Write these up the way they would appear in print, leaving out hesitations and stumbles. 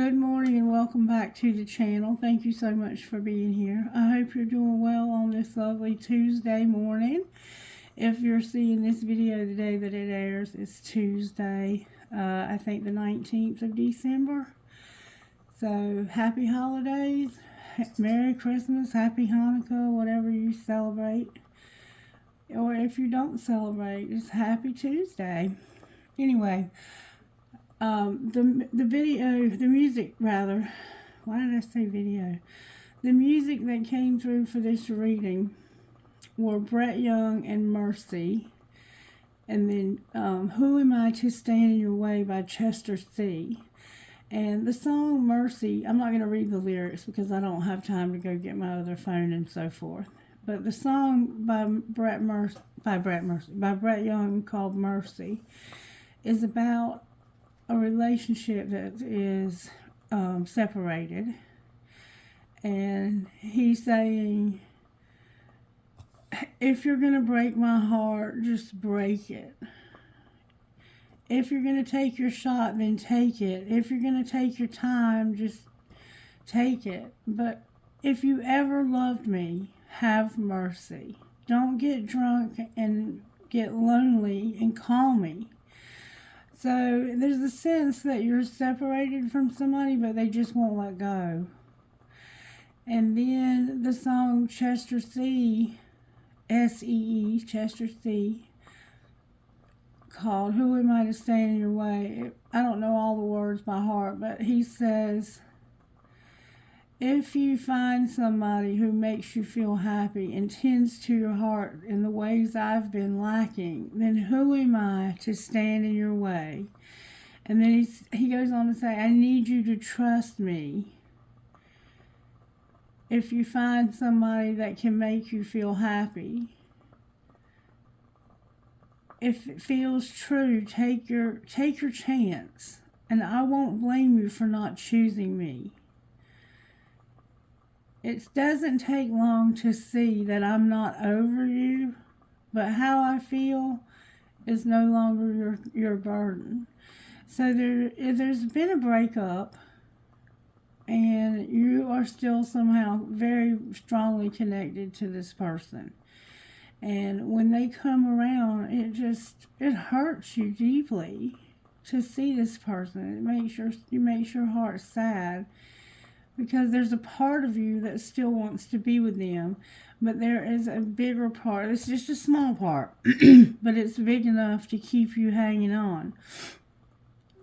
Good morning and welcome back to the channel. Thank you so much for being here. I hope you're doing well on this lovely Tuesday morning. If you're seeing this video the day that it airs, it's Tuesday, I think the 19th of December. So happy holidays, Merry Christmas, Happy Hanukkah, whatever you celebrate. Or if you don't celebrate, it's Happy Tuesday. Anyway, the music rather, why did I say video? The music that came through for this reading were Brett Young and Mercy, and then Who Am I to Stand in Your Way by Chester C. And the song Mercy, I'm not going to read the lyrics because I don't have time to go get my other phone and so forth. But the song by Brett Young called Mercy is about a relationship that is separated, and he's saying, if you're gonna break my heart, just break it. If you're gonna take your shot, then take it. If you're gonna take your time, just take it. But if you ever loved me, have mercy. Don't get drunk and get lonely and call me. So there's a sense that you're separated from somebody, but they just won't let go. And then the song Chester C, S-E-E, Chester C, called Who Am I to Stand in Your Way? I don't know all the words by heart, but he says, if you find somebody who makes you feel happy and tends to your heart in the ways I've been lacking, then who am I to stand in your way? And then he goes on to say, I need you to trust me. If you find somebody that can make you feel happy, if it feels true, take your chance, and I won't blame you for not choosing me. It doesn't take long to see that I'm not over you, but how I feel is no longer your burden. So there's been a breakup, and you are still somehow very strongly connected to this person. And when they come around, it hurts you deeply to see this person. It makes your heart sad, because there's a part of you that still wants to be with them, but there is a bigger part. It's just a small part, but it's big enough to keep you hanging on,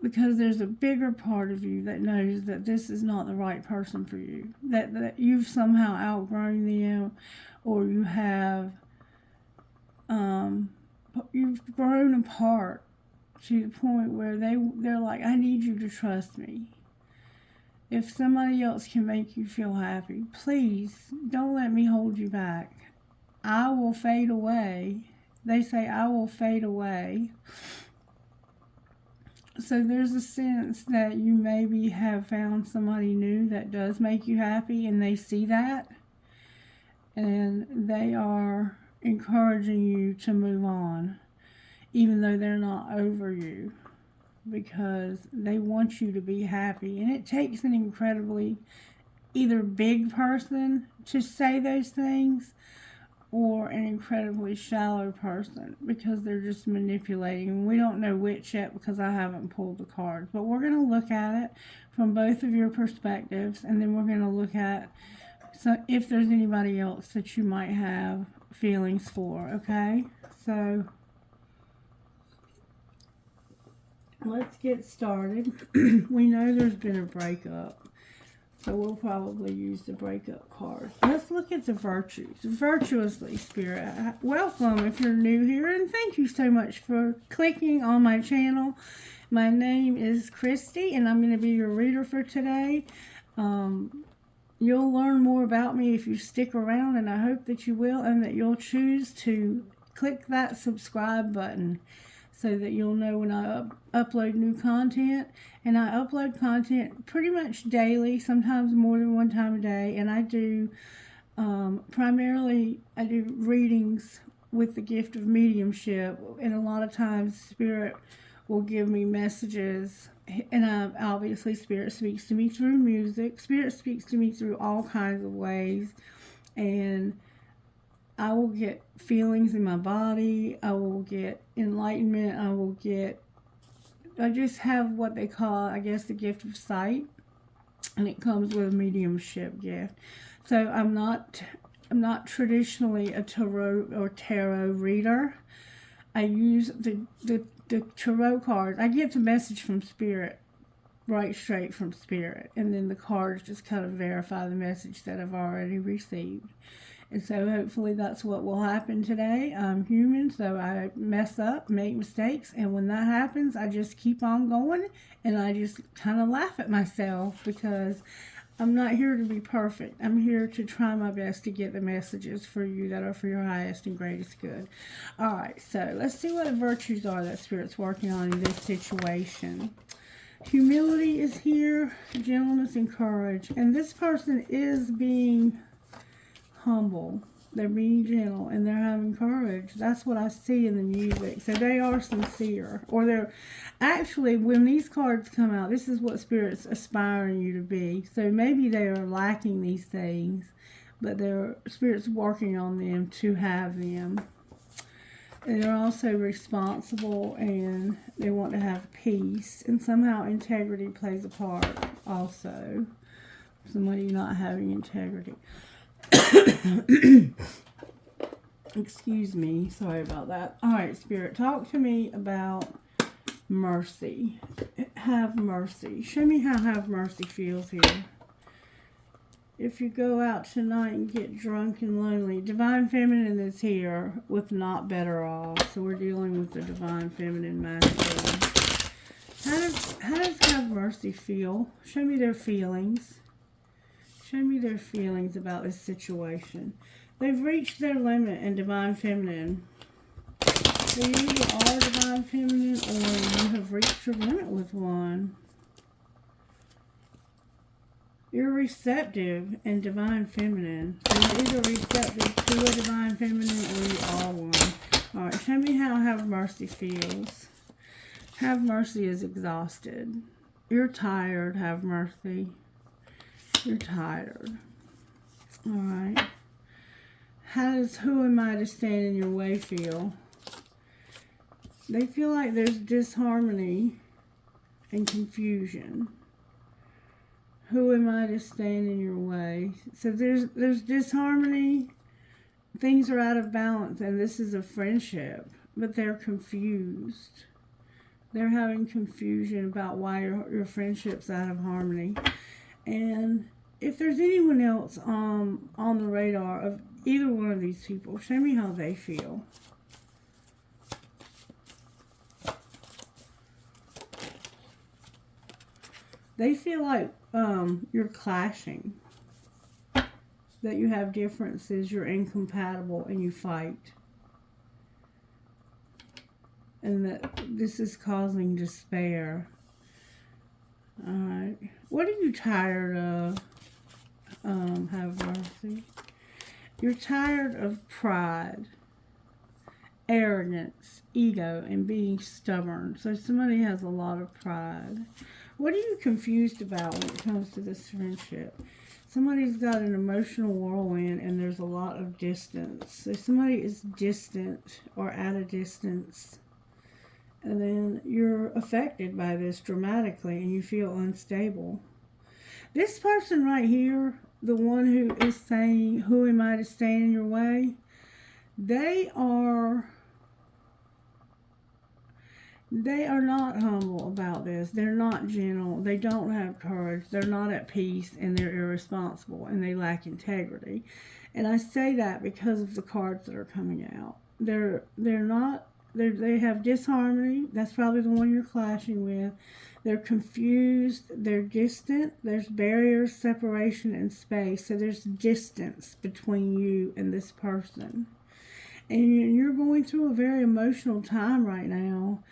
because there's a bigger part of you that knows that this is not the right person for you, that you've somehow outgrown them, or you have you've grown apart to the point where they're like, I need you to trust me. If somebody else can make you feel happy, please don't let me hold you back. I will fade away. They say I will fade away. So there's a sense that you maybe have found somebody new that does make you happy, and they see that, and they are encouraging you to move on, even though they're not over you, because they want you to be happy. And it takes an incredibly either big person to say those things, or an incredibly shallow person, because they're just manipulating. And we don't know which yet, because I haven't pulled the cards, but we're going to look at it from both of your perspectives, and then we're going to look at if there's anybody else that you might have feelings for. Okay, so let's get started. We know there's been a breakup, so we'll probably use the breakup card. Let's look at the virtues. Virtuously, Spirit. Welcome if you're new here, and thank you so much for clicking on my channel. My name is Christy, and I'm going to be your reader for today. You'll learn more about me if you stick around, and I hope that you will, and that you'll choose to click that subscribe button, so that you'll know when I upload new content. And I upload content pretty much daily, sometimes more than one time a day. And I do, primarily, I do readings with the gift of mediumship. And a lot of times Spirit will give me messages. And obviously, Spirit speaks to me through music. Spirit speaks to me through all kinds of ways. And I will get feelings in my body. I will get enlightenment. I just have what they call, I guess, the gift of sight. And it comes with a mediumship gift. So I'm not traditionally a tarot reader. I use the tarot cards. I get the message from Spirit, right straight from Spirit. And then the cards just kind of verify the message that I've already received. And so hopefully that's what will happen today. I'm human, so I mess up, make mistakes. And when that happens, I just keep on going. And I just kind of laugh at myself because I'm not here to be perfect. I'm here to try my best to get the messages for you that are for your highest and greatest good. All right, so let's see what the virtues are that Spirit's working on in this situation. Humility is here, gentleness and courage. And this person is being humble. They're being gentle and they're having courage. That's what I see in the music. So they are sincere. Or they're actually, when these cards come out, this is what Spirit's aspiring you to be. So maybe they are lacking these things, but their Spirit's working on them to have them. And they're also responsible and they want to have peace. And somehow integrity plays a part also. Somebody not having integrity. Excuse me, sorry about that. All right, Spirit, talk to me about mercy. Have mercy. Show me how have mercy feels here. If you go out tonight and get drunk and lonely, Divine Feminine is here with not better off. So we're dealing with the Divine Feminine masculine. How does have mercy feel? Show me their feelings. Show me their feelings about this situation. They've reached their limit in Divine Feminine. They either are Divine Feminine or you have reached your limit with one. You're receptive in Divine Feminine. So you're either receptive to a Divine Feminine or you are one. Alright, show me how Have Mercy feels. Have Mercy is exhausted. You're tired, Have Mercy. You're tired. Alright. How does Who Am I to Stand in Your Way feel? They feel like there's disharmony and confusion. Who am I to stand in your way? So there's disharmony. Things are out of balance, and this is a friendship, but they're confused. They're having confusion about why your friendship's out of harmony. And if there's anyone else on the radar of either one of these people, show me how they feel. They feel like you're clashing, that you have differences, you're incompatible, and you fight. And that this is causing despair. Alright. What are you tired of? Have mercy. You're tired of pride, arrogance, ego, and being stubborn. So somebody has a lot of pride. What are you confused about when it comes to this friendship? Somebody's got an emotional whirlwind and there's a lot of distance. So somebody is distant or at a distance. And then you're affected by this dramatically and you feel unstable. This person right here, the one who is saying, who am I to stand in your way? They are not humble about this. They're not gentle. They don't have courage. They're not at peace, and they're irresponsible, and they lack integrity. And I say that because of the cards that are coming out. They have disharmony. That's probably the one you're clashing with. They're confused. They're distant. There's barriers, separation, and space. So there's distance between you and this person. And you're going through a very emotional time right now.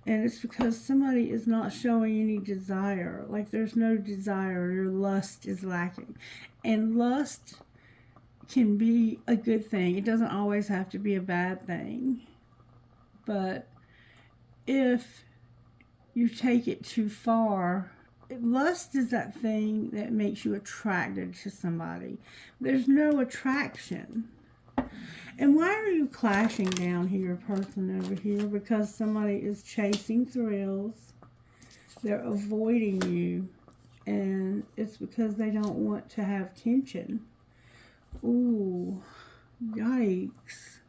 And it's because somebody is not showing any desire. Like there's no desire. Your lust is lacking. And lust can be a good thing. It doesn't always have to be a bad thing. But if you take it too far. Lust is that thing that makes you attracted to somebody. There's no attraction. And why are you clashing down here, person over here? Because somebody is chasing thrills. They're avoiding you. And it's because they don't want to have tension. Ooh, yikes.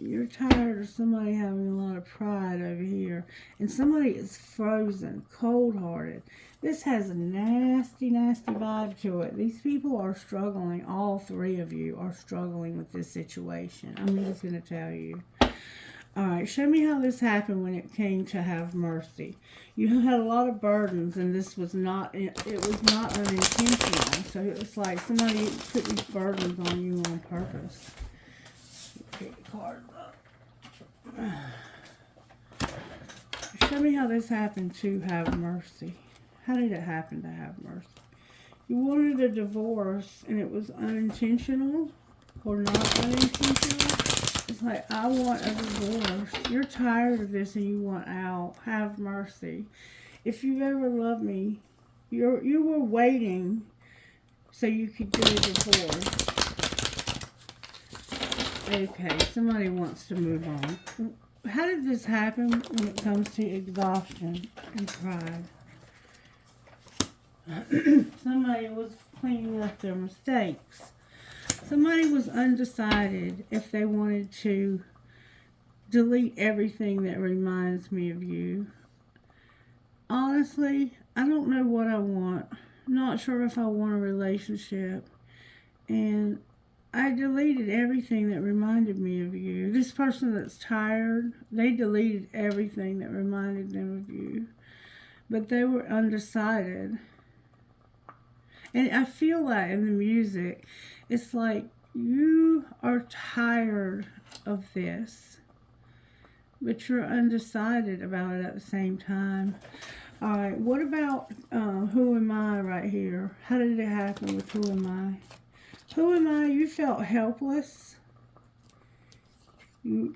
You're tired of somebody having a lot of pride over here. And somebody is frozen, cold-hearted. This has a nasty, nasty vibe to it. These people are struggling. All three of you are struggling with this situation. I'm just going to tell you. Alright, show me how this happened when it came to have mercy. You had a lot of burdens, and this was not, it was not unintentional. So it's like somebody put these burdens on you on purpose. Pick the cards up. Show me how this happened to have mercy. How did it happen to have mercy? You wanted a divorce, and it was unintentional or not unintentional. It's like, I want a divorce. You're tired of this and you want out. Have mercy. If you've ever loved me, you were waiting so you could get a divorce. Okay, somebody wants to move on. How did this happen when it comes to exhaustion and pride? Somebody was cleaning up their mistakes. Somebody was undecided if they wanted to delete everything that reminds me of you. Honestly, I don't know what I want. Not sure if I want a relationship. And I deleted everything that reminded me of you. This person that's tired, they deleted everything that reminded them of you. But they were undecided. And I feel that in the music. It's like you are tired of this, but you're undecided about it at the same time. All right, what about who am I right here? How did it happen with who am I? Who am I? You felt helpless. You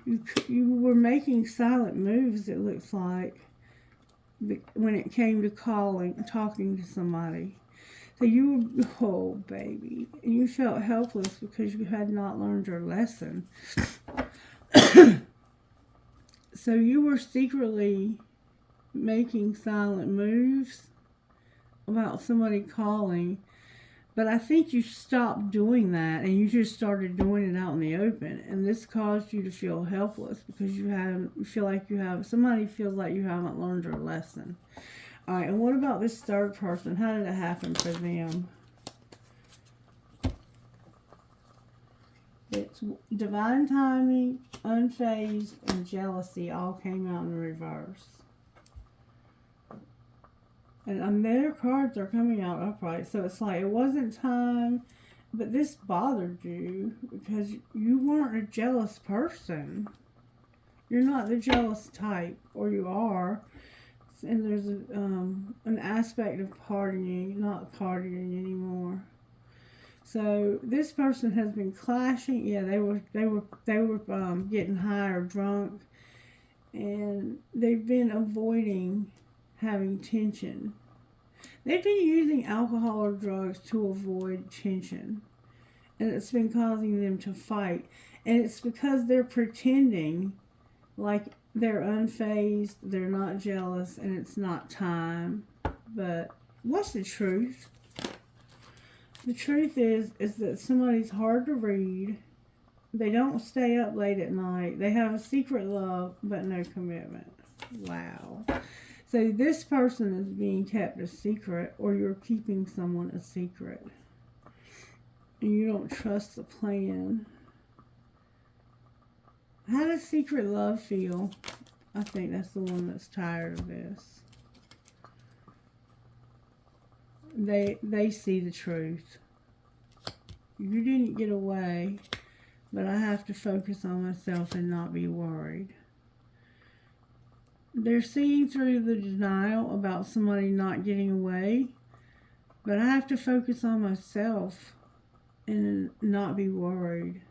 were making silent moves, it looks like, when it came to talking to somebody. So you, oh baby, and you felt helpless because you had not learned your lesson. So you were secretly making silent moves about somebody calling, but I think you stopped doing that and you just started doing it out in the open, and this caused you to feel helpless because somebody feels like you haven't learned your lesson. All right, and what about this third person? How did it happen for them? It's divine timing, unfazed, and jealousy all came out in reverse. And their cards are coming out upright. So it's like it wasn't time, but this bothered you because you weren't a jealous person. You're not the jealous type, or you are. And there's an aspect of partying, not partying anymore. So this person has been clashing. Yeah, they were getting high or drunk, and they've been avoiding having tension. They've been using alcohol or drugs to avoid tension, and it's been causing them to fight. And it's because they're pretending like they're unfazed, they're not jealous, and it's not time. But what's the truth? The truth is that somebody's hard to read. They don't stay up late at night. They have a secret love, but no commitment. Wow. So this person is being kept a secret, or you're keeping someone a secret. And you don't trust the plan. How does secret love feel? I think that's the one that's tired of this. They see the truth. You didn't get away, but I have to focus on myself and not be worried. They're seeing through the denial about somebody not getting away, but I have to focus on myself and not be worried.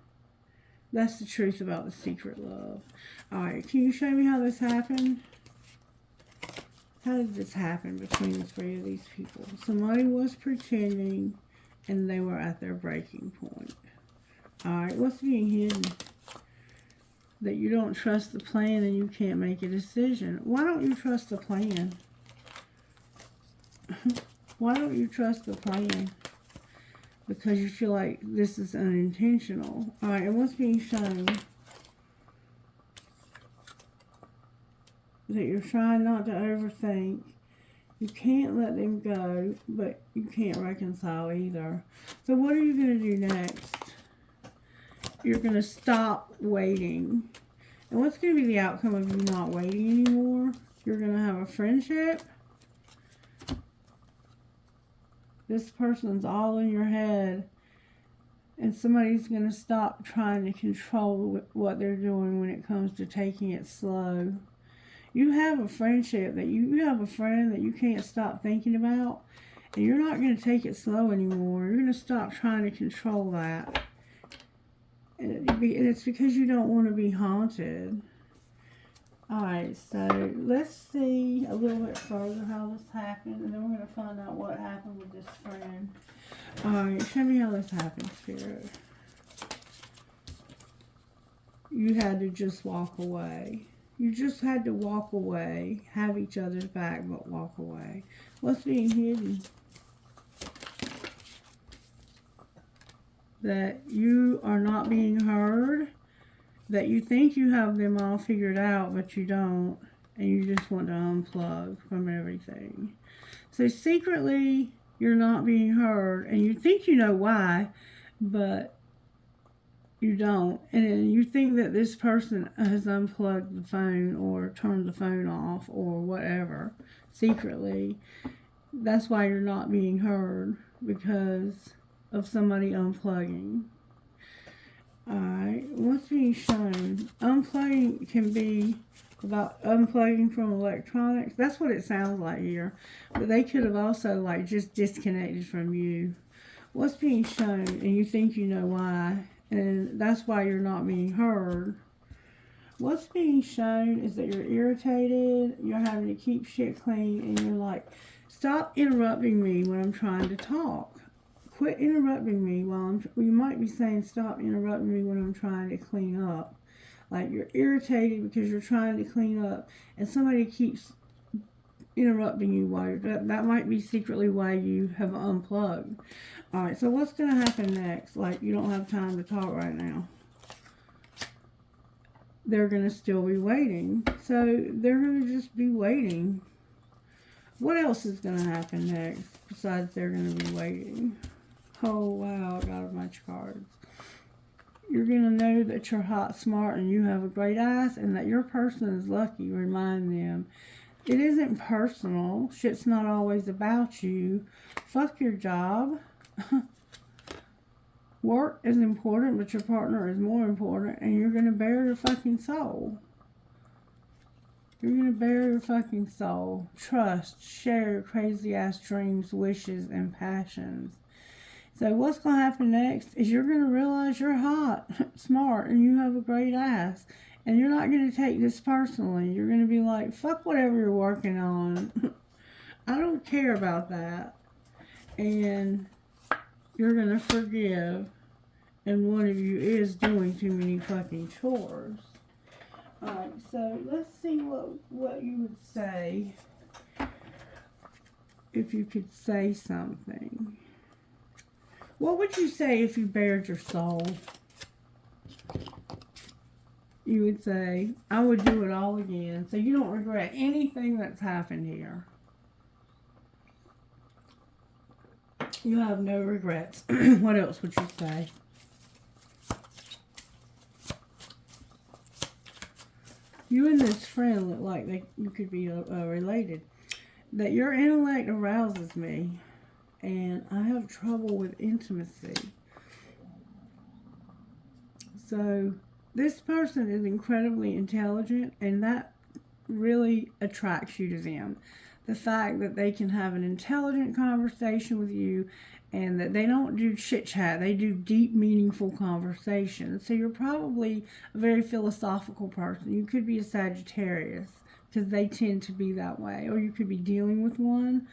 That's the truth about the secret love. Alright, can you show me how this happened? How did this happen between the three of these people? Somebody was pretending and they were at their breaking point. Alright, what's being hidden? That you don't trust the plan and you can't make a decision. Why don't you trust the plan? Why don't you trust the plan? Because you feel like this is unintentional. Alright, and what's being shown? That you're trying not to overthink. You can't let them go, but you can't reconcile either. So what are you going to do next? You're going to stop waiting. And what's going to be the outcome of you not waiting anymore? You're going to have a friendship. This person's all in your head. And somebody's going to stop trying to control what they're doing when it comes to taking it slow. You have a friendship that you have a friend that you can't stop thinking about. And you're not going to take it slow anymore. You're going to stop trying to control that. And it's because you don't want to be haunted. Alright, so let's see a little bit further how this happened. And then we're going to find out what happened with this friend. Alright, show me how this happened, Spirit. You had to just walk away. You just had to walk away. Have each other's back, but walk away. What's being hidden? That you are not being heard. That you think you have them all figured out, but you don't. And you just want to unplug from everything. So secretly, you're not being heard. And you think you know why, but you don't. And you think that this person has unplugged the phone or turned the phone off or whatever. Secretly. That's why you're not being heard. Because of somebody unplugging. Alright, what's being shown? Unplugging can be about unplugging from electronics. That's what it sounds like here. But they could have also like just disconnected from you. What's being shown, and you think you know why, and that's why you're not being heard. What's being shown is that you're irritated, you're having to keep shit clean, and you're like, stop interrupting me when I'm trying to talk. Quit interrupting me while you might be saying stop interrupting me when I'm trying to clean up. Like you're irritated because you're trying to clean up and somebody keeps interrupting you while you're, that might be secretly why you have unplugged. Alright, so what's going to happen next? Like you don't have time to talk right now. They're going to still be waiting. So they're going to just be waiting. What else is going to happen next besides they're going to be waiting? Oh, wow, I got a bunch of cards. You're going to know that you're hot, smart, and you have a great ass, and that your person is lucky. Remind them. It isn't personal. Shit's not always about you. Fuck your job. Work is important, but your partner is more important, and you're going to bare your fucking soul. You're going to bare your fucking soul. Trust. Share your crazy-ass dreams, wishes, and passions. So what's going to happen next is you're going to realize you're hot, smart, and you have a great ass. And you're not going to take this personally. You're going to be like, fuck whatever you're working on. I don't care about that. And you're going to forgive. And one of you is doing too many fucking chores. Alright, so let's see what you would say if you could say something. What would you say if you bared your soul? You would say, I would do it all again. So you don't regret anything that's happened here. You have no regrets. What else would you say? You and this friend look like you could be related. That your intellect arouses me. And I have trouble with intimacy. So this person is incredibly intelligent, and that really attracts you to them. the fact that they can have an intelligent conversation with you and that they don't do chit chat, they do deep, meaningful conversations. So you're probably a very philosophical person. You could be a Sagittarius because they tend to be that way, or you could be dealing with one.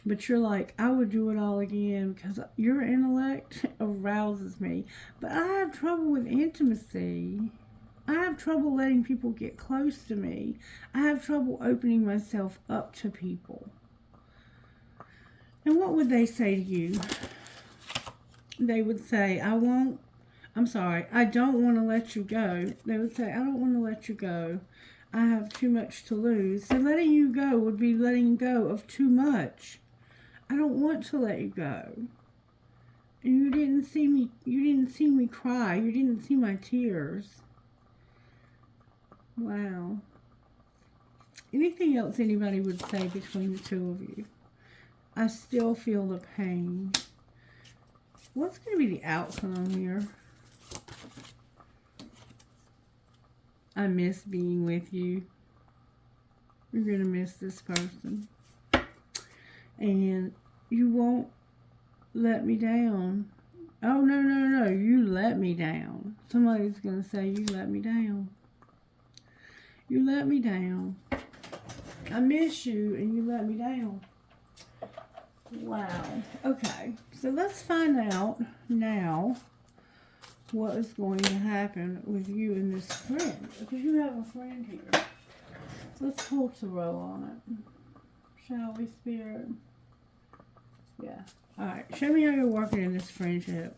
But you're like, I would do it all again because your intellect arouses me. But I have trouble with intimacy. I have trouble letting people get close to me. I have trouble opening myself up to people. And what would they say to you? They would say, I don't want to let you go. They would say, I don't want to let you go. I have too much to lose. So letting you go would be letting go of too much. I don't want to let you go. And you didn't see me cry. You didn't see my tears. Wow. Anything else anybody would say between the two of you? I still feel the pain. What's going to be the outcome here? I miss being with you. You're going to miss this person. And you won't let me down. Oh, no. You let me down. Somebody's going to say, you let me down. You let me down. I miss you and you let me down. Wow. Okay. So let's find out now what is going to happen with you and this friend. Because you have a friend here. Let's pull tarot on it. Shall we, Spirit? Yeah. Alright. Show me how you're working in this friendship.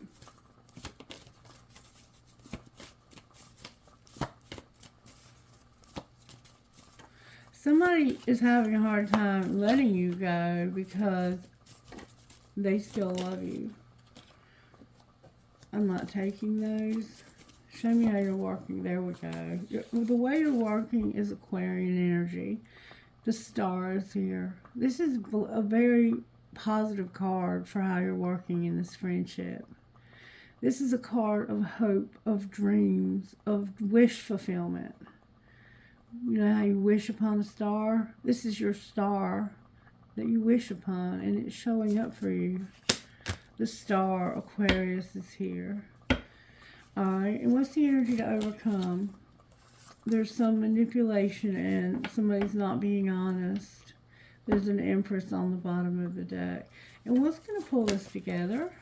Somebody is having a hard time letting you go because they still love you. I'm not taking those. Show me how you're working. There we go. The way you're working is Aquarian energy. The star is here. This is a very positive card for how you're working in this friendship. This is a card of hope, of dreams, of wish fulfillment. You know how you wish upon a star? This is your star that you wish upon, and it's showing up for you. The star, Aquarius, is here. Alright, and what's the energy to overcome? There's some manipulation and somebody's not being honest. There's an Empress on the bottom of the deck. And what's going to pull this together?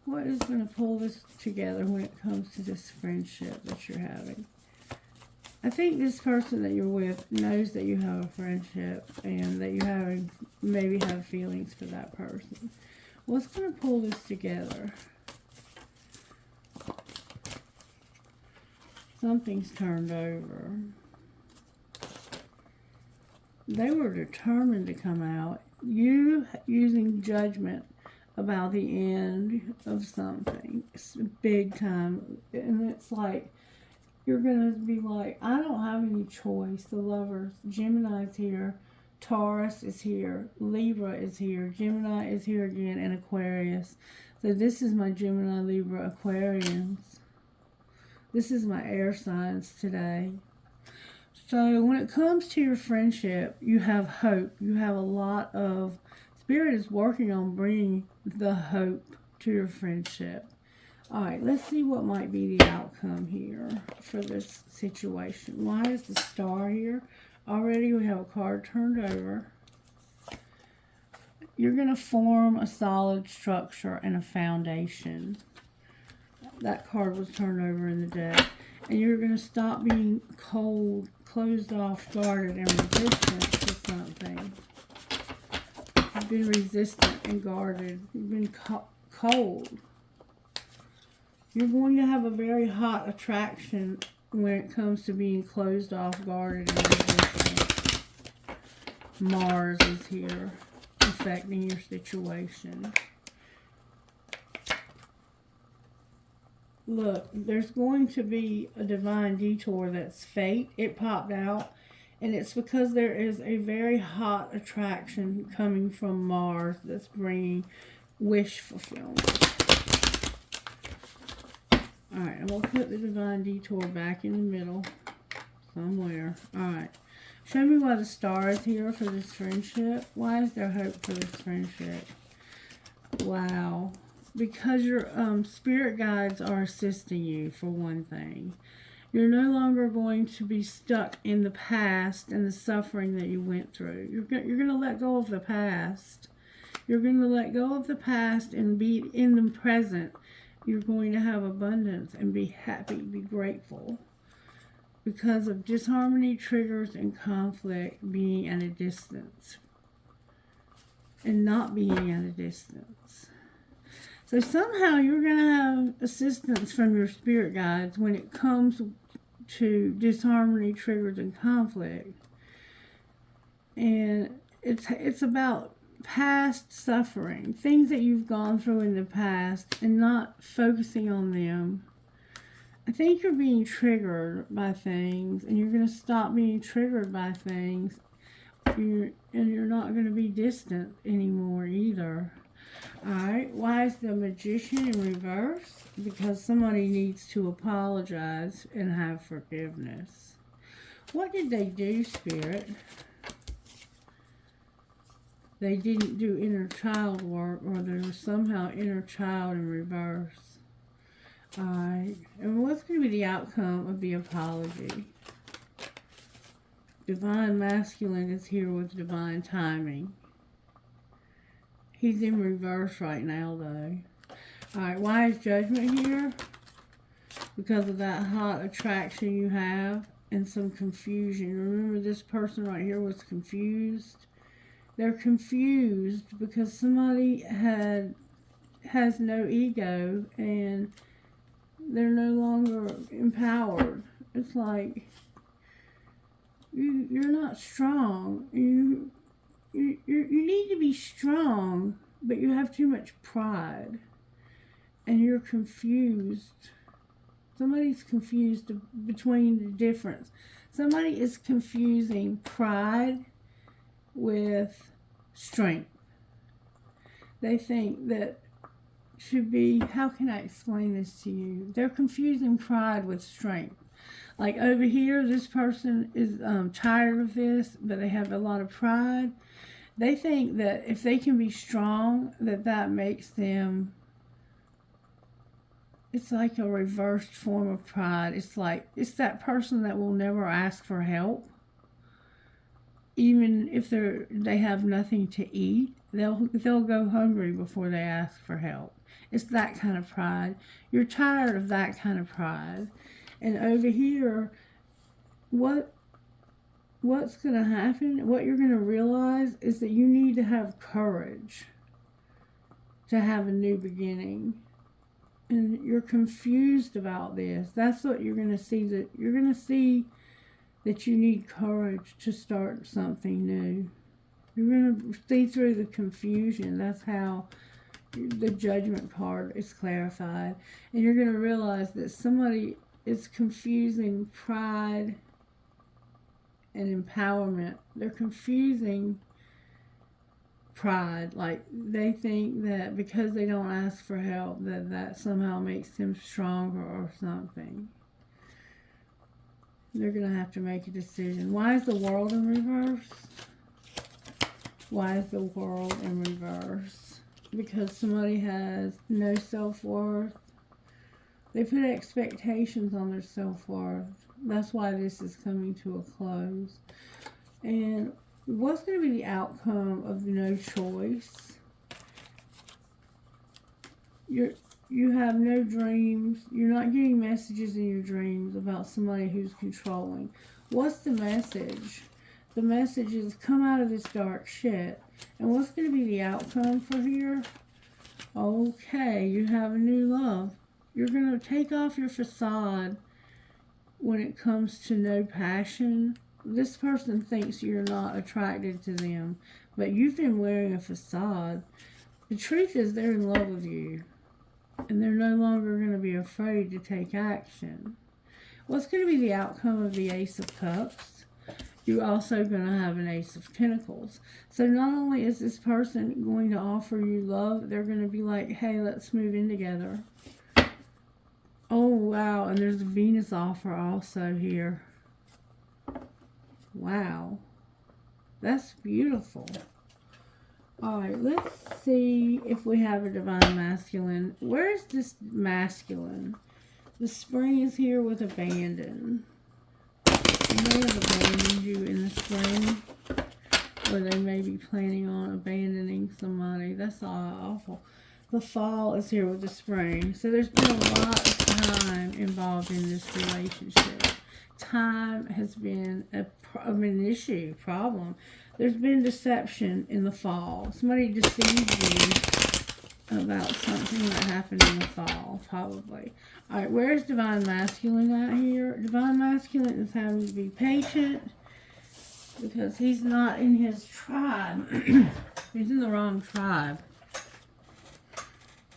What is going to pull this together when it comes to this friendship that you're having? I think this person that you're with knows that you have a friendship and that you maybe have feelings for that person. What's going to pull this together? Something's turned over. They were determined to come out. You using judgment about the end of something. It's big time. And it's like, you're going to be like, I don't have any choice. The Lovers, Gemini's here, Taurus is here, Libra is here, Gemini is here again, and Aquarius. So this is my Gemini, Libra, Aquarians. This is my air signs today. So when it comes to your friendship, you have hope. You have a lot of, Spirit is working on bringing the hope to your friendship. Alright, let's see what might be the outcome here for this situation. Why is the star here? Already we have a card turned over. You're going to form a solid structure and a foundation. That card was turned over in the deck. And you're going to stop being cold, closed off, guarded, and resistant to something. You've been resistant and guarded. You've been cold. You're going to have a very hot attraction when it comes to being closed off, guarded, and resistant. Mars is here, affecting your situation. Look, there's going to be a divine detour that's fate. It popped out, and it's because there is a very hot attraction coming from Mars that's bringing wish fulfillment. Alright, I'm going to put the divine detour back in the middle somewhere. Alright. Show me why the star is here for this friendship. Why is there hope for this friendship? Wow. Because your spirit guides are assisting you, for one thing. You're no longer going to be stuck in the past and the suffering that you went through. You're going to let go of the past. You're going to let go of the past and be in the present. You're going to have abundance and be happy, be grateful. Because of disharmony, triggers, and conflict being at a distance. And not being at a distance. So somehow you're going to have assistance from your spirit guides when it comes to disharmony, triggers, and conflict. And it's about past suffering, things that you've gone through in the past, and not focusing on them. I think you're being triggered by things, and you're going to stop being triggered by things. And you're not going to be distant anymore either. Alright, why is the Magician in reverse? Because somebody needs to apologize and have forgiveness. What did they do, Spirit? They didn't do inner child work, or there was somehow inner child in reverse. Alright, and what's going to be the outcome of the apology? Divine Masculine is here with divine timing. He's in reverse right now, though. Alright, why is Judgment here? Because of that hot attraction you have and some confusion. Remember, this person right here was confused. They're confused because somebody has no ego and they're no longer empowered. It's like you're not strong. You need to be strong, but you have too much pride. And you're confused. Somebody's confused between the difference. Somebody is confusing pride with strength. They think that should be, how can I explain this to you? They're confusing pride with strength. Like over here, this person is tired of this, but they have a lot of pride. They think that if they can be strong, that makes them, it's like a reversed form of pride. It's like, it's that person that will never ask for help. Even if they have nothing to eat, they'll go hungry before they ask for help. It's that kind of pride. You're tired of that kind of pride. And over here, what's going to happen, what you're going to realize is that you need to have courage to have a new beginning. And you're confused about this. That's what you're going to see. That you're going to see that you need courage to start something new. You're going to see through the confusion. That's how the Judgment card is clarified. And you're going to realize that somebody is confusing pride and empowerment. They're confusing pride. Like, they think that because they don't ask for help, that somehow makes them stronger or something. They're going to have to make a decision. Why is the World in reverse? Why is the World in reverse? Because somebody has no self-worth. They put expectations on their self-worth. That's why this is coming to a close. And what's going to be the outcome of no choice? You have no dreams. You're not getting messages in your dreams about somebody who's controlling. What's the message? The message is come out of this dark shit. And what's going to be the outcome for here? Okay, you have a new love. You're going to take off your facade when it comes to no passion. This person thinks you're not attracted to them, but you've been wearing a facade. The truth is they're in love with you, and they're no longer going to be afraid to take action. What's going to be the outcome of the Ace of Cups? You're also going to have an Ace of Pentacles. So not only is this person going to offer you love, they're going to be like, hey, let's move in together. Oh, wow, and there's a Venus offer also here. Wow. That's beautiful. Alright, let's see if we have a divine masculine. Where is this masculine? The spring is here with abandon. They may have abandoned you in the spring. Or they may be planning on abandoning somebody. That's awful. The fall is here with the spring. So there's been a lot of time involved in this relationship. Time has been an issue, problem. There's been deception in the fall. Somebody deceived you about something that happened in the fall, probably. Alright, where's divine masculine at here? Divine masculine is having to be patient because he's not in his tribe. He's in the wrong tribe.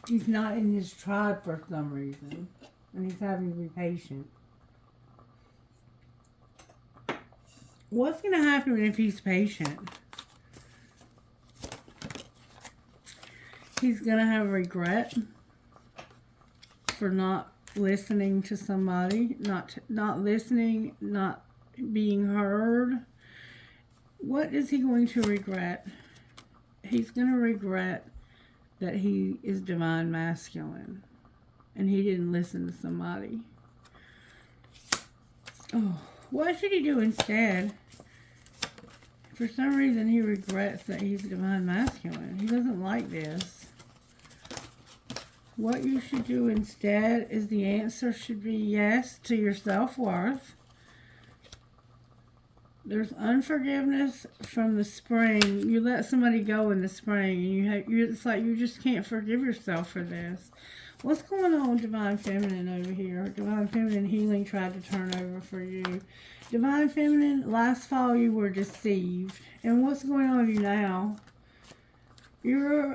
He's not in his tribe for some reason. And he's having to be patient. What's going to happen if he's patient? He's going to have regret for not listening to somebody, not listening, not being heard. What is he going to regret? He's going to regret that he is divine masculine and he didn't listen to somebody. Oh. What should he do instead? For some reason, he regrets that he's divine masculine. He doesn't like this. What you should do instead is the answer should be yes to your self-worth. There's unforgiveness from the spring. You let somebody go in the spring, and it's like you just can't forgive yourself for this. What's going on with Divine Feminine over here? Divine Feminine healing tried to turn over for you. Divine Feminine, last fall you were deceived. And what's going on with you now? You're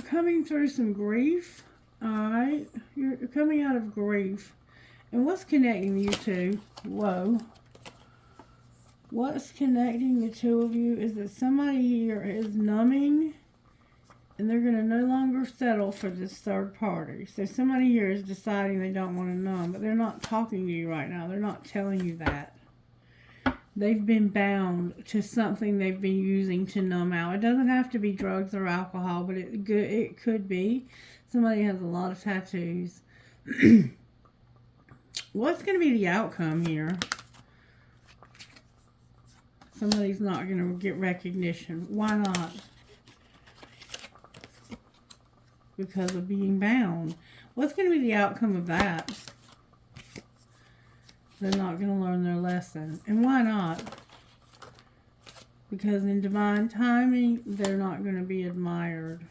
coming through some grief. Alright? You're coming out of grief. And what's connecting you two? Whoa. What's connecting the two of you is that somebody here is numbing. And they're going to no longer settle for this third party. So somebody here is deciding they don't want to numb. But they're not talking to you right now. They're not telling you that. They've been bound to something they've been using to numb out. It doesn't have to be drugs or alcohol. But it could be. Somebody has a lot of tattoos. What's going to be the outcome here? Somebody's not going to get recognition. Why not? Because of being bound. What's going to be the outcome of that? They're not going to learn their lesson. And why not? Because in divine timing, they're not going to be admired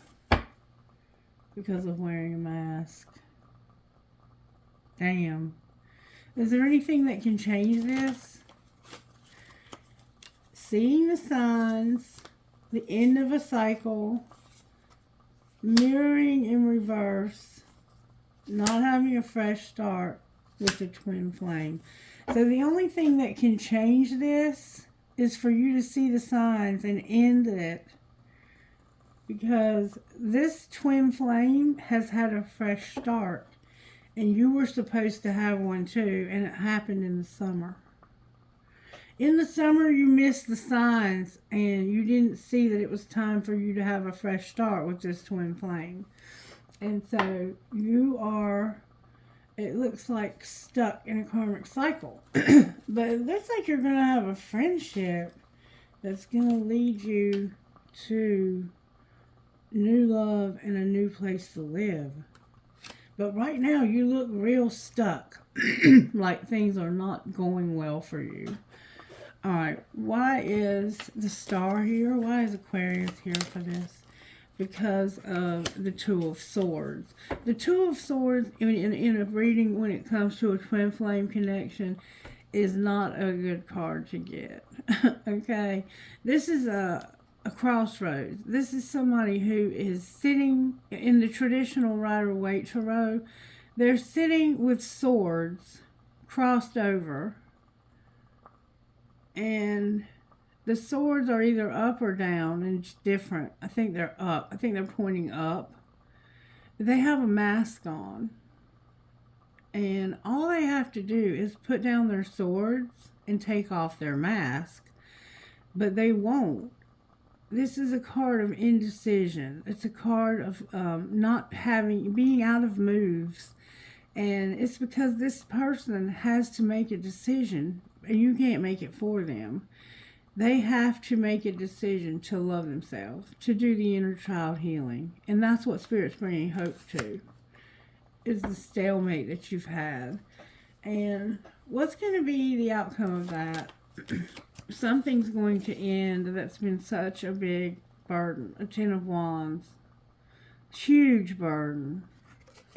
because of wearing a mask. Damn. Is there anything that can change this? Seeing the signs, the end of a cycle, mirroring in reverse, not having a fresh start with the twin flame. So the only thing that can change this is for you to see the signs and end it. Because this twin flame has had a fresh start. And you were supposed to have one too. And it happened in the summer. In the summer, you missed the signs and you didn't see that it was time for you to have a fresh start with this twin flame. And so you are, it looks like, stuck in a karmic cycle. But it looks like you're going to have a friendship that's going to lead you to new love and a new place to live. But right now, you look real stuck. Like things are not going well for you. Alright, why is the star here? Why is Aquarius here for this? Because of the Two of Swords. The Two of Swords in a reading when it comes to a twin flame connection is not a good card to get. Okay? This is a crossroads. This is somebody who is sitting in the traditional Rider-Waite Tarot. They're sitting with swords crossed over. And the swords are either up or down, and it's different. I think they're up. I think they're pointing up. They have a mask on. And all they have to do is put down their swords and take off their mask. but they won't. This is a card of indecision. It's a card of being out of moves. And it's because this person has to make a decision, and you can't make it for them. They have to make a decision to love themselves, to do the inner child healing. And that's what Spirit's bringing hope to, is the stalemate that you've had. And what's going to be the outcome of that? Something's going to end that's been such a big burden. A Ten of Wands. Huge burden.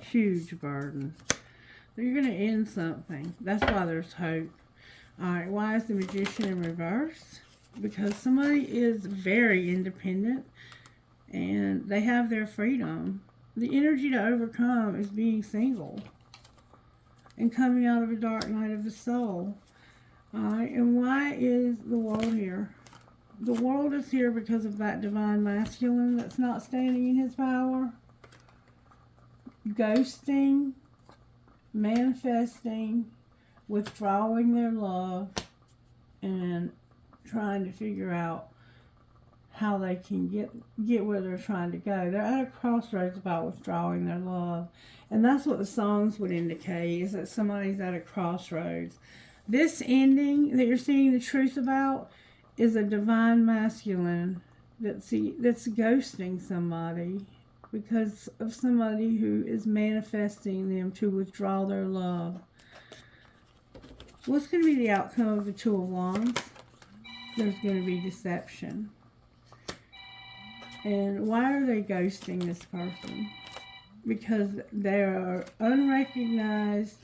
Huge burden. You're going to end something. That's why there's hope. Alright, why is the Magician in reverse? Because somebody is very independent and they have their freedom. The energy to overcome is being single and coming out of a dark night of the soul. Alright, and why is the World here? The World is here because of that divine masculine that's not standing in his power. Ghosting, manifesting, withdrawing their love, and trying to figure out how they can get where they're trying to go. They're at a crossroads about withdrawing their love. And that's what the songs would indicate, is that somebody's at a crossroads. This ending that you're seeing the truth about is a divine masculine that's ghosting somebody because of somebody who is manifesting them to withdraw their love. What's going to be the outcome of the Two of Wands? There's going to be deception. And why are they ghosting this person? Because they are unrecognized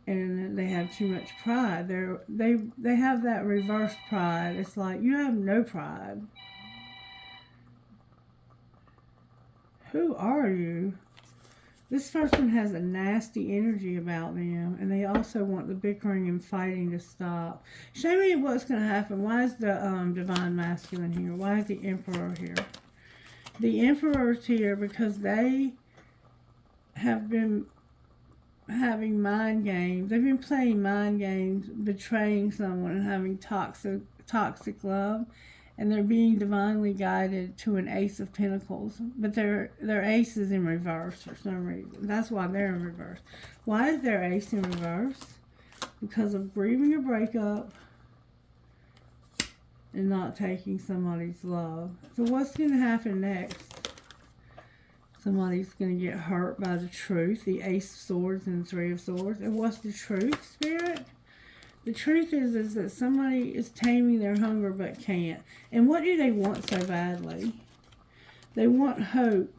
and they have too much pride. They have that reverse pride. It's like, you have no pride. Who are you? This person has a nasty energy about them, and they also want the bickering and fighting to stop. Show me what's going to happen. Why is the divine masculine here? Why is the Emperor here? The Emperor is here because they have been having mind games. They've been playing mind games, betraying someone and having toxic love. And they're being divinely guided to an Ace of Pentacles. But their Ace is in reverse for some reason. That's why they're in reverse. Why is their Ace in reverse? Because of grieving a breakup and not taking somebody's love. So what's going to happen next? Somebody's going to get hurt by the truth. The Ace of Swords and the Three of Swords. And what's the truth, Spirit? The truth is that somebody is taming their hunger but can't. And what do they want so badly? They want hope.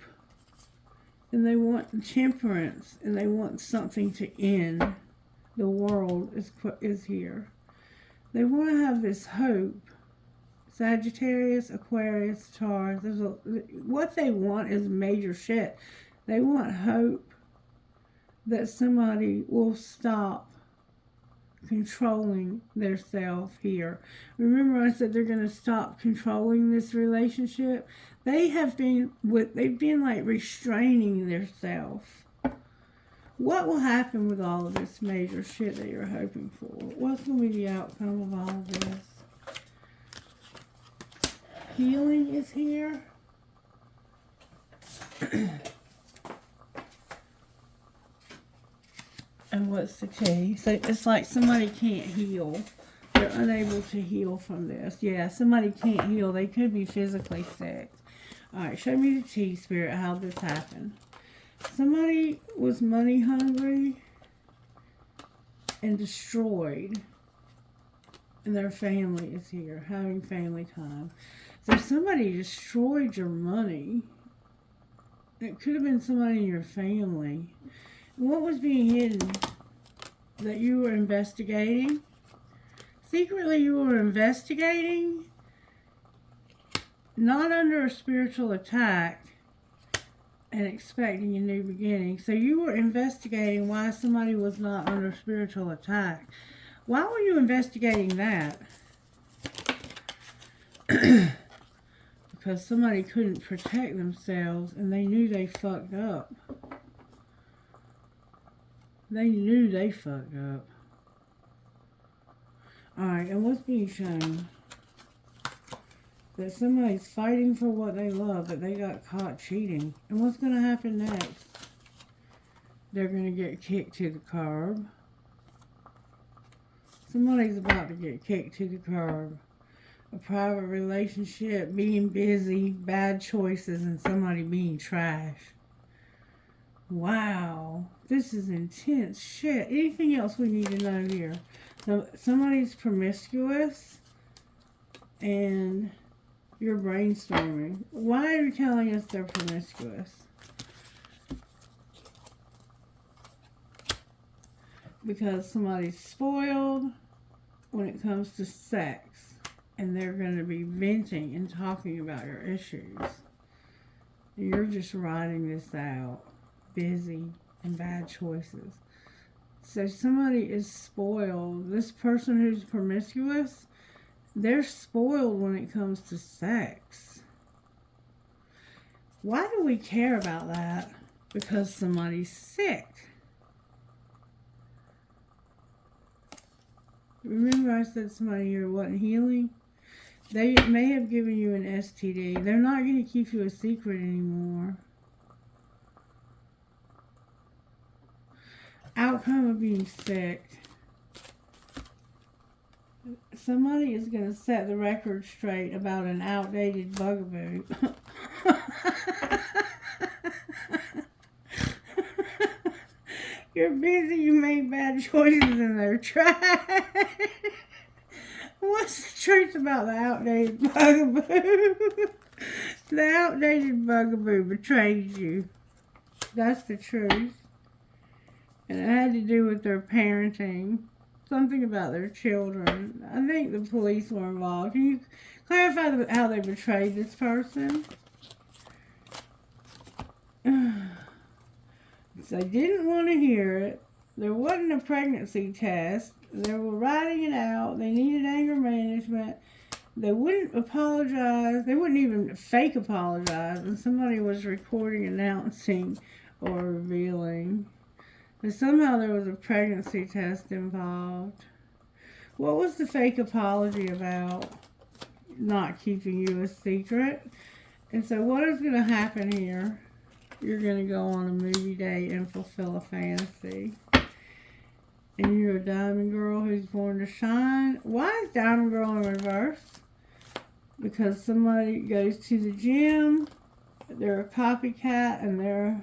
And they want temperance. And they want something to end. The world is here. They want to have this hope. Sagittarius, Aquarius, Taurus. What they want is major shit. They want hope that somebody will stop controlling their self here. Remember I said they're going to stop controlling this relationship? They've been like restraining their self. What will happen with all of this major shit that you're hoping for? What's going to be the outcome of all of this? Healing is here. And what's the key? So it's like somebody can't heal. They're unable to heal from this. Yeah, somebody can't heal. They could be physically sick. Alright, show me the tea, Spirit, how this happened. Somebody was money hungry and destroyed. And their family is here, having family time. So somebody destroyed your money. It could have been somebody in your family. What was being hidden? That you were investigating? Secretly you were investigating? Not under a spiritual attack and expecting a new beginning. So you were investigating why somebody was not under spiritual attack. Why were you investigating that? Because somebody couldn't protect themselves and they knew they fucked up. They knew they fucked up. Alright, and what's being shown? that somebody's fighting for what they love, but they got caught cheating. And what's going to happen next? They're going to get kicked to the curb. Somebody's about to get kicked to the curb. A private relationship, being busy, bad choices, and somebody being trash. Wow. This is intense shit. Anything else we need to know here? Now, somebody's promiscuous and you're brainstorming. Why are you telling us they're promiscuous? Because somebody's spoiled when it comes to sex, and they're going to be venting and talking about your issues. You're just writing this out. Busy and bad choices. So somebody is spoiled. This person who's promiscuous, they're spoiled when it comes to sex. Why do we care about that? Because somebody's sick. Remember I said somebody here wasn't healing? They may have given you an STD. They're not going to keep you a secret anymore. Outcome of being sick. Somebody is going to set the record straight about an outdated bugaboo. You're busy, you made bad choices, and they're trash. What's the truth about the outdated bugaboo? The outdated bugaboo betrayed you. That's the truth. And it had to do with their parenting. Something about their children. I think the police were involved. Can you clarify how they betrayed this person? They didn't want to hear it. There wasn't a pregnancy test. They were writing it out. They needed anger management. They wouldn't apologize. They wouldn't even fake apologize. And somebody was recording, announcing, or revealing. But somehow there was a pregnancy test involved. What was the fake apology about? Not keeping you a secret. And so what is going to happen here? You're going to go on a movie date and fulfill a fantasy. And you're a diamond girl who's born to shine. Why is diamond girl in reverse? Because somebody goes to the gym, they're a copycat, and they're,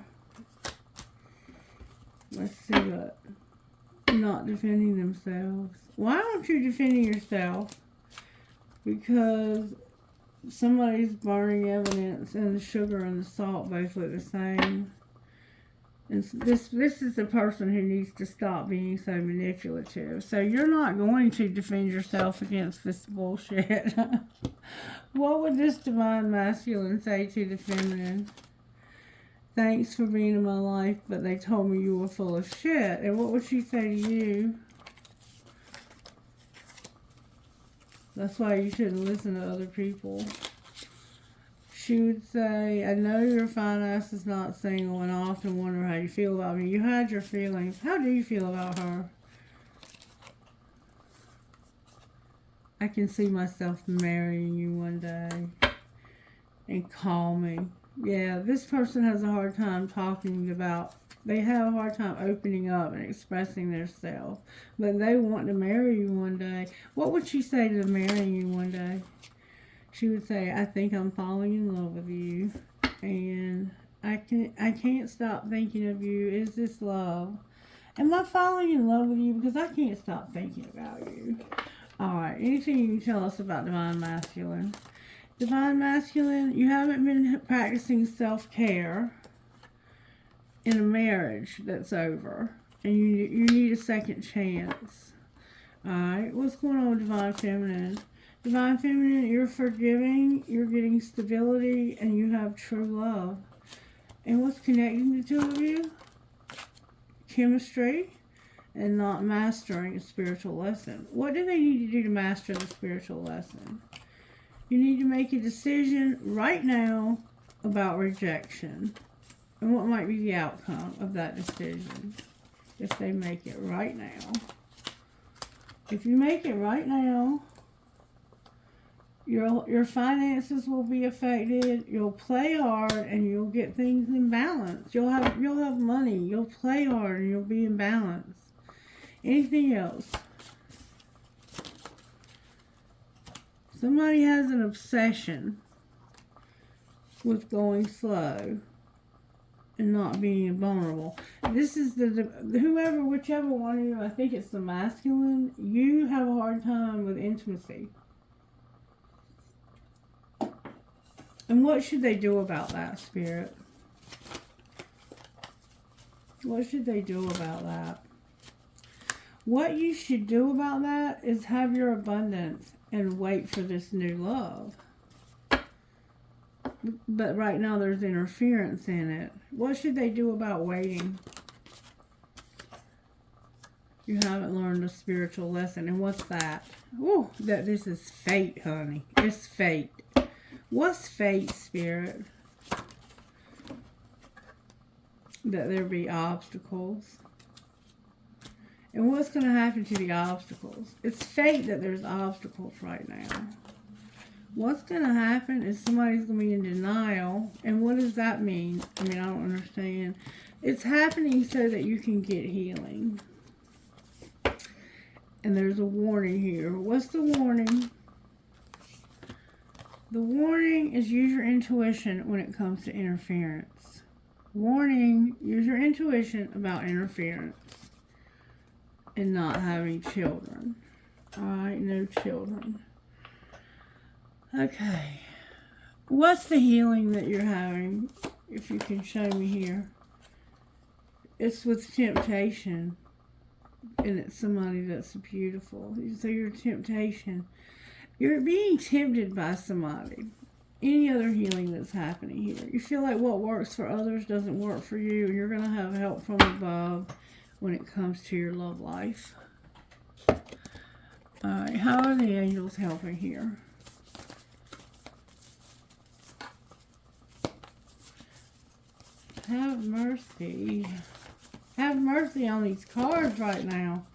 let's see what, not defending themselves. Why aren't you defending yourself? Because somebody's burning evidence, and the sugar and the salt both look the same. And this is the person who needs to stop being so manipulative. So you're not going to defend yourself against this bullshit. What would this divine masculine say to the feminine? Thanks for being in my life, but they told me you were full of shit. And what would she say to you? That's why you shouldn't listen to other people. She would say, I know your fine ass is not single, and I often wonder how you feel about me. You hide your feelings. How do you feel about her? I can see myself marrying you one day. And call me. Yeah, this person has a hard time talking about, they have a hard time opening up and expressing themselves. But they want to marry you one day. What would she say to marrying you one day? She would say, I think I'm falling in love with you. And I can't stop thinking of you. Is this love? Am I falling in love with you? Because I can't stop thinking about you. Alright, anything you can tell us about Divine Masculine? Divine Masculine, you haven't been practicing self-care in a marriage that's over. And you need a second chance. Alright, what's going on with Divine Feminine? Divine Feminine, you're forgiving, you're getting stability, and you have true love. And what's connecting the two of you? Chemistry and not mastering a spiritual lesson. What do they need to do to master the spiritual lesson? You need to make a decision right now about rejection. And what might be the outcome of that decision if they make it right now. If you make it right now, Your finances will be affected. You'll play hard and you'll get things in balance. You'll have money. You'll play hard and you'll be in balance. Anything else? Somebody has an obsession with going slow and not being vulnerable. This is whichever one of you, I think it's the masculine, you have a hard time with intimacy. And what should they do about that, Spirit? What should they do about that? What you should do about that is have your abundance and wait for this new love. But right now there's interference in it. What should they do about waiting? You haven't learned a spiritual lesson. And what's that? Ooh, this is fate, honey. It's fate. What's fate, Spirit? That there be obstacles. And what's going to happen to the obstacles? It's fate that there's obstacles right now. What's going to happen is somebody's going to be in denial. And what does that mean? I mean, I don't understand. It's happening so that you can get healing. And there's a warning here. What's the warning? The warning is use your intuition when it comes to interference. Warning, use your intuition about interference and not having children. Alright, no children. Okay. What's the healing that you're having? If you can show me here. It's with temptation. And it's somebody that's beautiful. So your temptation. You're being tempted by somebody. Any other healing that's happening here. You feel like what works for others doesn't work for you. You're going to have help from above when it comes to your love life. Alright, how are the angels helping here? Have mercy. Have mercy on these cards right now.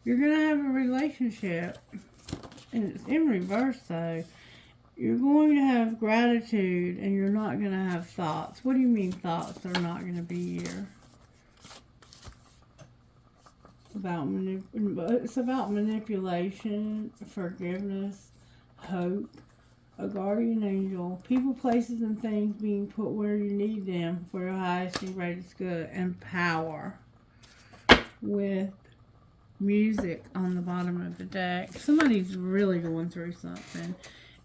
You're going to have a relationship. And it's in reverse, though. You're going to have gratitude, and you're not going to have thoughts. What do you mean thoughts are not going to be here? It's about manipulation, forgiveness, hope, a guardian angel, people, places, and things being put where you need them for your highest and greatest good, and power with music on the bottom of the deck. Somebody's really going through something.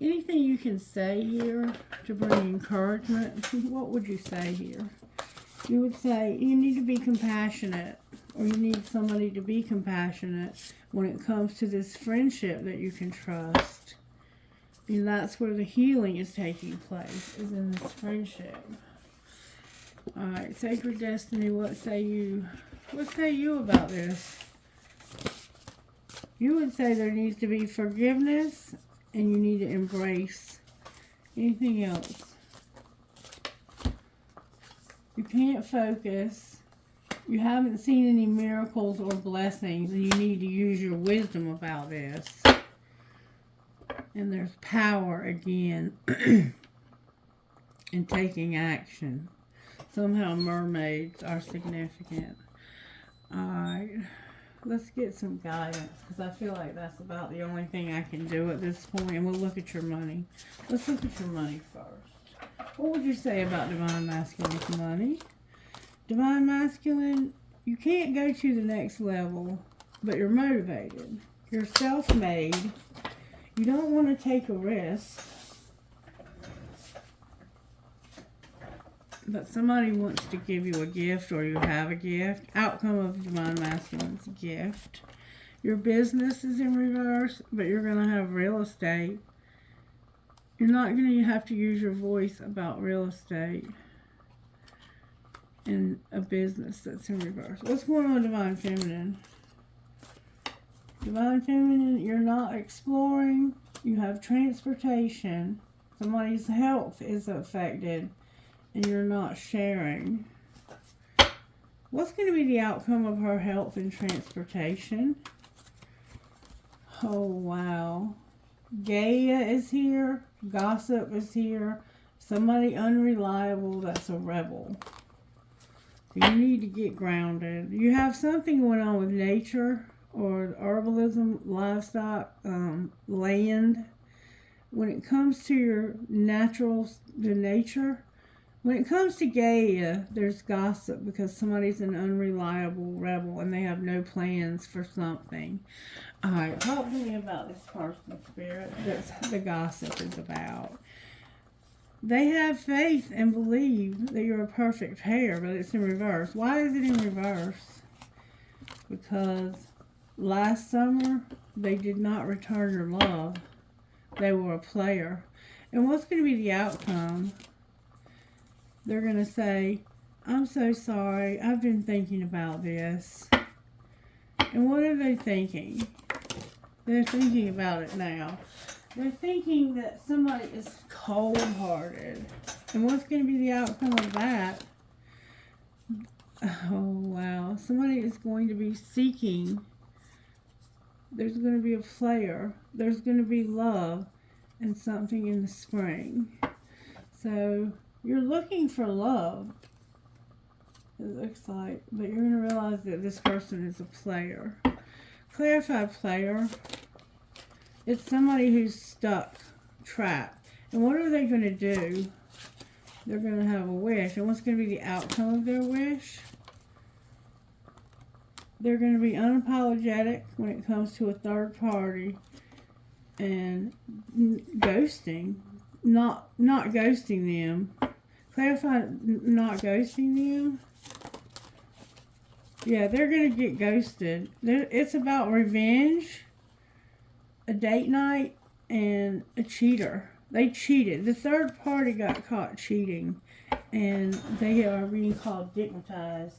Anything you can say here to bring encouragement? What would you say here? You would say you need to be compassionate, or you need somebody to be compassionate when it comes to this friendship that you can trust. And that's where the healing is taking place, is in this friendship. Alright, Sacred Destiny, what say you? What say you about this? You would say there needs to be forgiveness, and you need to embrace. Anything else? You can't focus. You haven't seen any miracles or blessings, and you need to use your wisdom about this. And there's power again in taking action. Somehow mermaids are significant. Alright, let's get some guidance, because I feel like that's about the only thing I can do at this point. And we'll look at your money. Let's look at your money first. What would you say about Divine Masculine's money? Divine Masculine, you can't go to the next level, but you're motivated. You're self-made. You don't want to take a risk. But somebody wants to give you a gift, or you have a gift. Outcome of Divine Masculine's gift. Your business is in reverse, but you're going to have real estate. You're not going to have to use your voice about real estate in a business that's in reverse. What's going on with Divine Feminine? Divine Feminine, you're not exploring. You have transportation. Somebody's health is affected, and you're not sharing. What's going to be the outcome of her health and transportation? Oh, wow. Gaia is here. Gossip is here. Somebody unreliable that's a rebel. You need to get grounded. You have something going on with nature or herbalism, livestock, land. When it comes to your the nature, when it comes to Gaia, there's gossip because somebody's an unreliable rebel and they have no plans for something. Alright, talk to me about this person, Spirit, that's the gossip is about. They have faith and believe that you're a perfect pair, but it's in reverse. Why is it in reverse? Because last summer, they did not return your love. They were a player. And what's going to be the outcome? They're going to say, I'm so sorry, I've been thinking about this. And what are they thinking? They're thinking about it now. They're thinking that somebody is cold-hearted. And what's going to be the outcome of that? Oh, wow. Somebody is going to be seeking. There's going to be a player. There's going to be love and something in the spring. So, you're looking for love, it looks like. But you're going to realize that this person is a player. Clarified player. It's somebody who's stuck, trapped. And what are they going to do? They're going to have a wish. And what's going to be the outcome of their wish? They're going to be unapologetic when it comes to a third party and ghosting. Not ghosting them. Clarify not ghosting them. Yeah, they're going to get ghosted. It's about revenge, a date night, and a cheater. They cheated. The third party got caught cheating, and they are being called stigmatized.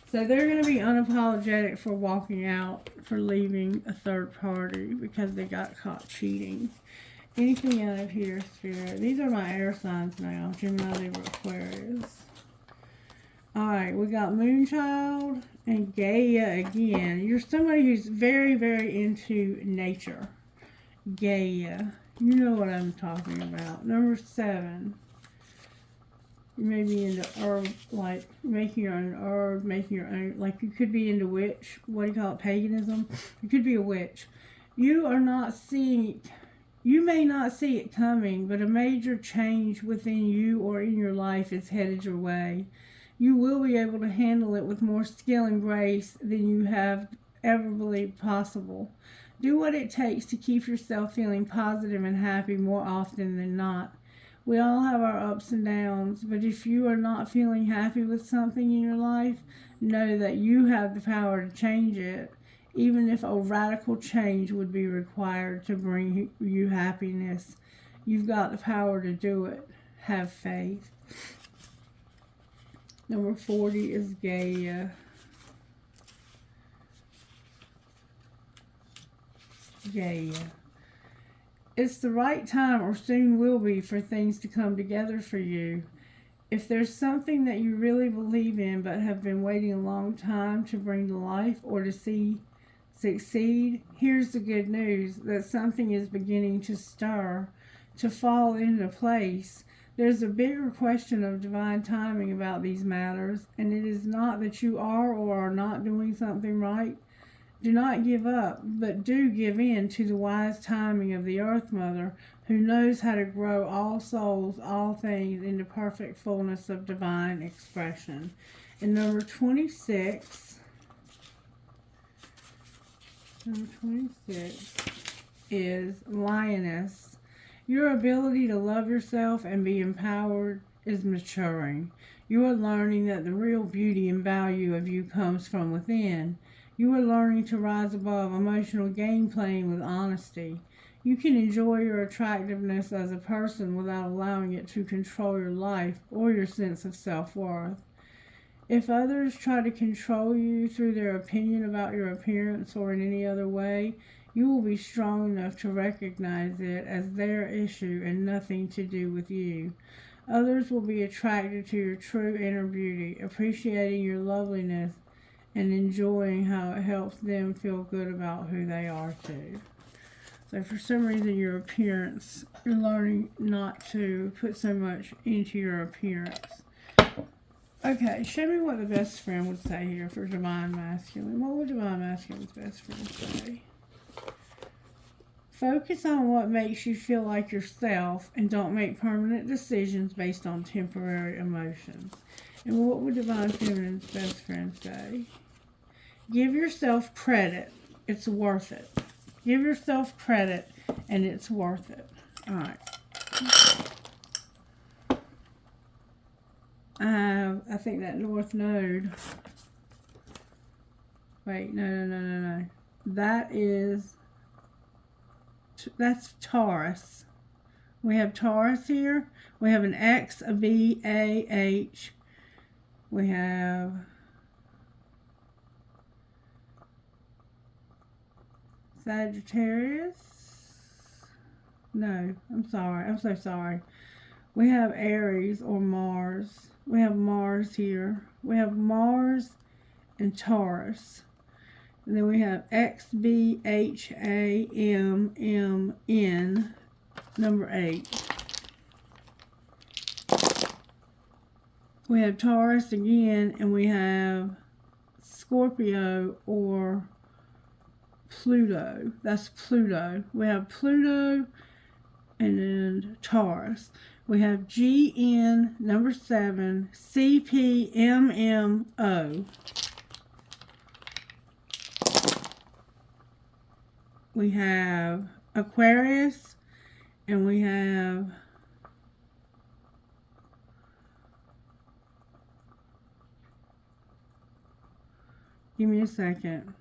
So they're going to be unapologetic for walking out, for leaving a third party because they got caught cheating. Anything out of here, Spirit? These are my air signs now. Gemini, Libra, Aquarius. Alright, we got Moonchild and Gaia again. You're somebody who's very, very into nature. Gaia. You know what I'm talking about. Number 7. You may be into herb, like making your own herb, making your own, like you could be into witch. What do you call it? Paganism. You could be a witch. You are not seeing, you may not see it coming, but a major change within you or in your life is headed your way. You will be able to handle it with more skill and grace than you have ever believed possible. Do what it takes to keep yourself feeling positive and happy more often than not. We all have our ups and downs, but if you are not feeling happy with something in your life, know that you have the power to change it, even if a radical change would be required to bring you happiness. You've got the power to do it. Have faith. Number 40 is Gaia. Gaia. It's the right time, or soon will be, for things to come together for you. If there's something that you really believe in but have been waiting a long time to bring to life or to see succeed, here's the good news, that something is beginning to stir, to fall into place. There's a bigger question of divine timing about these matters, and it is not that you are or are not doing something right. Do not give up, but do give in to the wise timing of the Earth Mother, who knows how to grow all souls, all things, into perfect fullness of divine expression. And number 26 is Lioness. Your ability to love yourself and be empowered is maturing. You are learning that the real beauty and value of you comes from within. You are learning to rise above emotional game playing with honesty. You can enjoy your attractiveness as a person without allowing it to control your life or your sense of self-worth. If others try to control you through their opinion about your appearance or in any other way, you will be strong enough to recognize it as their issue and nothing to do with you. Others will be attracted to your true inner beauty, appreciating your loveliness and enjoying how it helps them feel good about who they are too. So for some reason, your appearance, you're learning not to put so much into your appearance. Okay, show me what the best friend would say here for Divine Masculine. What would Divine Masculine's best friend say? Focus on what makes you feel like yourself and don't make permanent decisions based on temporary emotions. And what would Divine Feminine's best friend say? Give yourself credit. It's worth it. Give yourself credit and it's worth it. All right. I think that North Node. Wait, no. That's Taurus. We have Taurus here. We have an X, a B, A, H. We have Sagittarius. No, I'm sorry. I'm so sorry. We have Aries or Mars. We have Mars here. We have Mars and Taurus. And then we have X, B, H, A, M, M, N, number 8. We have Taurus again, and we have Scorpio or Pluto. That's Pluto. We have Pluto and then Taurus. We have GN, number 7, CPMMO. We have Aquarius, and we have give me a second.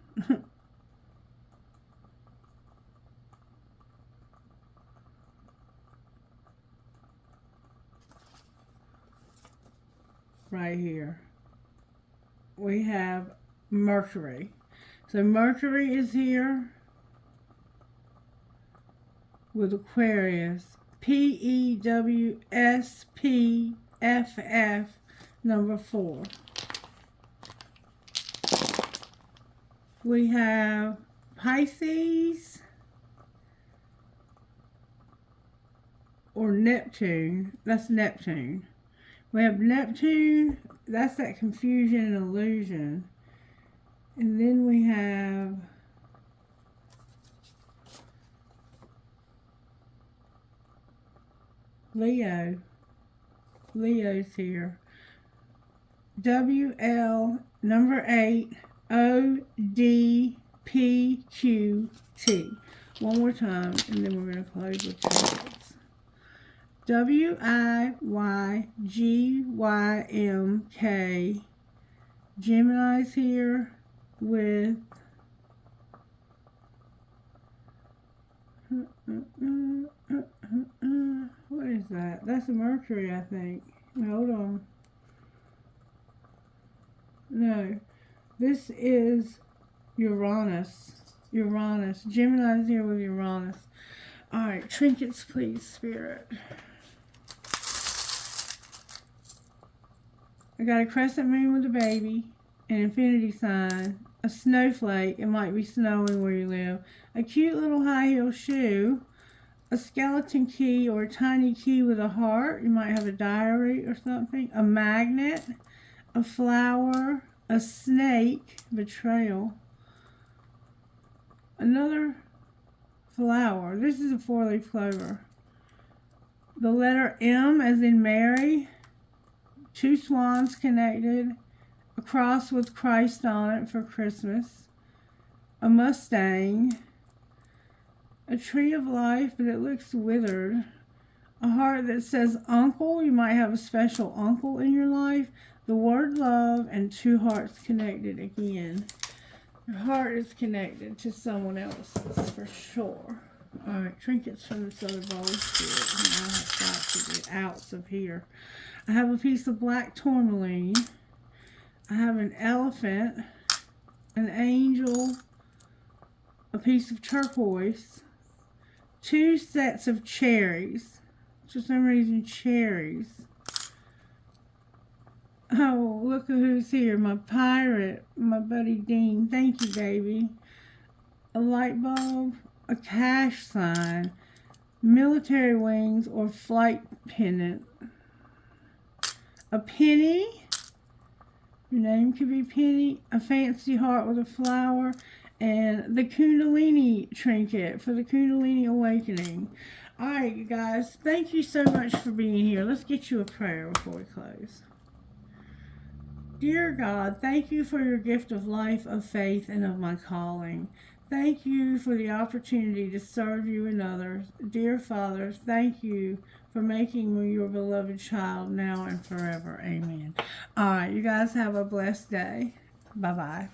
Right here. We have Mercury. So Mercury is here with Aquarius. PEWSPFF, number 4. We have Pisces or Neptune. That's Neptune. We have Neptune. That's that confusion and illusion. And then we have Leo. Leo's here. WL, number 8, ODPQT. One more time, and then we're going to close with trinkets. WIYGYMK. Gemini's here with what is that? That's a Mercury, I think. Hold on. No, this is Uranus. Uranus. Gemini's here with Uranus. Alright, trinkets, please, Spirit. I got a crescent moon with a baby, an infinity sign, a snowflake, it might be snowing where you live, a cute little high heel shoe, a skeleton key or a tiny key with a heart, you might have a diary or something, a magnet, a flower, a snake, betrayal, another flower, this is a 4-leaf clover, the letter M as in Mary, 2 swans connected, a cross with Christ on it for Christmas, a Mustang, a tree of life, but it looks withered, a heart that says uncle, you might have a special uncle in your life, the word love, and 2 hearts connected again. Your heart is connected to someone else's for sure. Alright, trinkets from this other bowl spirit. Now I have got to get outs of here. I have a piece of black tourmaline. I have an elephant, an angel, a piece of turquoise, 2 sets of cherries. For some reason, cherries. Oh, look at who's here. My pirate, my buddy Dean. Thank you, baby. A light bulb, a cash sign, military wings, or flight pendant. A penny. Your name could be Penny. A fancy heart with a flower. And the Kundalini trinket for the Kundalini awakening. Alright, you guys. Thank you so much for being here. Let's get you a prayer before we close. Dear God, thank you for your gift of life, of faith, and of my calling. Thank you for the opportunity to serve you and others. Dear Father, thank you for making me your beloved child now and forever. Amen. All right, you guys have a blessed day. Bye-bye.